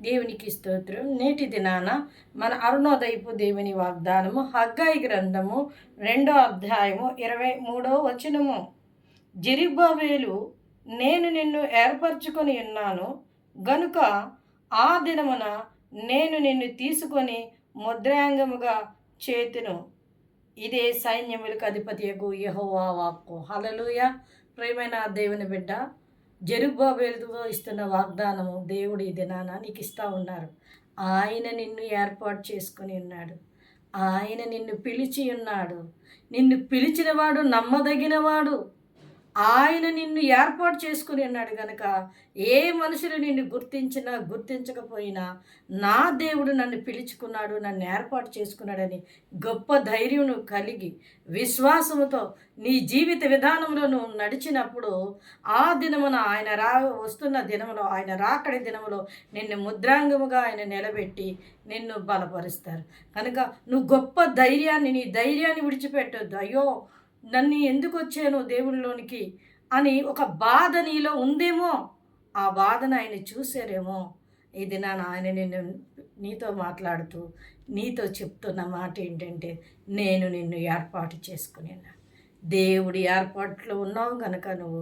దేవునికి స్తోత్రం. నేటి దినాన మన అరుణోదయపు దేవుని వాగ్దానము హగ్గయి గ్రంథము 2వ అధ్యాయము 23వ వచనము. జెరుబ్బాబెలు, నేను నిన్ను ఏర్పరచుకొని ఉన్నాను గనుక ఆ దినమున నేను నిన్ను తీసుకొని ముద్రాంగముగా చేతును. ఇదే సైన్యములకు అధిపతియగు యెహోవా వాక్కు. హల్లెలూయా. ప్రియమైన దేవుని బిడ్డ, జెరుబ్బాబెలుతో ఇస్తున్న వాగ్దానము దేవుడు ఈ దినాన నీకు ఇస్తూ ఉన్నారు. ఆయన నిన్ను ఏర్పాటు చేసుకొని ఉన్నాడు. ఆయన నిన్ను పిలిచి ఉన్నాడు. నిన్ను పిలిచినవాడు నమ్మదగినవాడు. ఆయన నిన్ను ఏర్పాటు చేసుకుని ఉన్నాడు కనుక ఏ మనుషులు నిన్ను గుర్తించినా గుర్తించకపోయినా నా దేవుడు నన్ను పిలుచుకున్నాడు, నన్ను ఏర్పాటు చేసుకున్నాడని గొప్ప ధైర్యం నువ్వు కలిగి విశ్వాసముతో నీ జీవిత విధానంలో నువ్వు నడిచినప్పుడు ఆ దినమున వస్తున్న దినములో, ఆయన రాకడి దినములో నిన్ను ముద్రాంగముగా ఆయన నిలబెట్టి నిన్ను బలపరుస్తారు. కనుక నువ్వు గొప్ప ధైర్యాన్ని, నీ ధైర్యాన్ని విడిచిపెట్టొద్దు. అయ్యో నన్ను ఎందుకు వచ్చాను దేవునిలోనికి అని ఒక బాధ నీలో ఉందేమో, ఆ బాధను ఆయన చూసారేమో. ఇది ఆయన నీతో మాట్లాడుతూ నీతో చెప్తున్న మాట ఏంటంటే, నేను నిన్ను ఏర్పాటు చేసుకున్నాను. దేవుడి ఏర్పాట్లో ఉన్నావు కనుక నువ్వు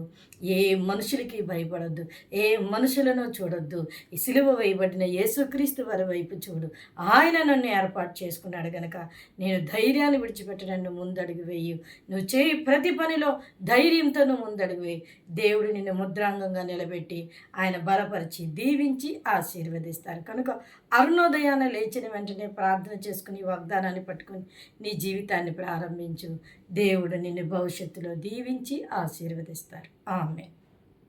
ఏ మనుషులకి భయపడద్దు, ఏ మనుషులను చూడొద్దు. ఈ సిలువ వేయబడిన యేసుక్రీస్తు వారి వైపు చూడు. ఆయన నన్ను ఏర్పాటు చేసుకున్నాడు కనుక నేను ధైర్యాన్ని విడిచిపెట్టి నన్ను ముందడుగు వేయి. నువ్వు చేయి ప్రతి పనిలో ధైర్యంతో నువ్వు ముందడుగు వేయి. దేవుడు నిన్ను ముద్రాంగంగా నిలబెట్టి ఆయన బలపరిచి దీవించి ఆశీర్వదిస్తారు. కనుక అరుణోదయాన లేచిన వెంటనే ప్రార్థన చేసుకుని వాగ్దానాన్ని పట్టుకొని నీ జీవితాన్ని ప్రారంభించు. దేవుడు నిన్ను భవిష్యత్తులో దీవించి ఆశీర్వదిస్తారు. ఆమేన్.